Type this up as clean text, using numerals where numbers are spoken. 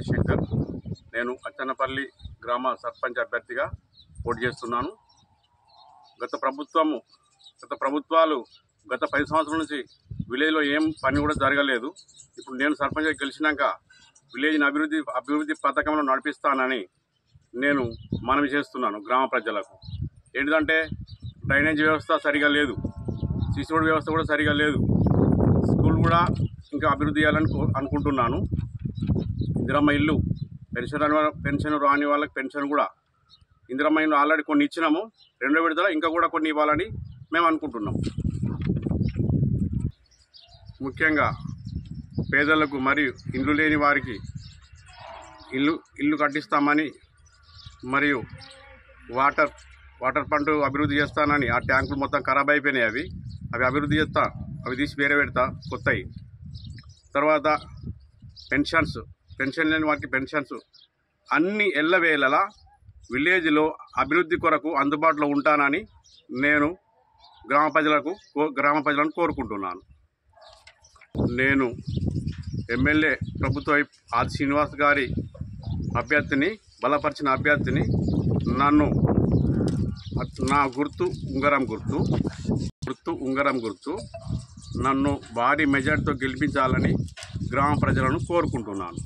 శంకర్. నేను అచ్చన్నపల్లి గ్రామ సర్పంచ్ అభ్యర్థిగా పోటీ చేస్తున్నాను. గత ప్రభుత్వాలు గత 10 సంవత్సరాల నుంచి విలేజ్లో ఏం పని కూడా జరగలేదు. ఇప్పుడు నేను సర్పంచ్గా గెలిచినాక విలేజ్ని అభివృద్ధి పథకంలో నడిపిస్తానని నేను మనవి చేస్తున్నాను గ్రామ ప్రజలకు. ఏంటంటే డ్రైనేజ్ వ్యవస్థ సరిగా లేదు, సీసీ రోడ్ వ్యవస్థ కూడా సరిగా లేదు, స్కూల్ కూడా ఇంకా అభివృద్ధి చేయాలని అనుకుంటున్నాను. ఇందిరమ్మ ఇల్లు పెన్షన్ రాని వాళ్ళకి పెన్షన్ కూడా ఇందిరమ్మ ఇల్లు ఆల్రెడీ కొన్ని ఇచ్చినాము, 2వ విడతల ఇంకా కూడా కొన్ని ఇవ్వాలని మేము అనుకుంటున్నాం. ముఖ్యంగా పేదలకు మరియు ఇల్లు లేని వారికి ఇల్లు కట్టిస్తామని మరియు వాటర్ పంట అభివృద్ధి చేస్తానని ఆ ట్యాంకులు మొత్తం ఖరాబ్ అయిపోయినాయి. అవి అభివృద్ధి చేస్తా, అవి తీసి వేరే పెడతా కొత్తవి. తర్వాత పెన్షన్ లేని వారికి పెన్షన్స్ అన్ని ఎల్లవేళలా విలేజ్లో అభివృద్ధి కొరకు అందుబాటులో ఉంటానని నేను గ్రామ ప్రజలను కోరుకుంటున్నాను. నేను ఎమ్మెల్యే ప్రభుత్వ ఆది శ్రీనివాస్ గారి బలపరిచిన అభ్యర్థిని. నా గుర్తు ఉంగరం గుర్తు. నన్ను భారీ మెజార్టీతో గెలిపించాలని గ్రామ ప్రజలను కోరుకుంటున్నాను.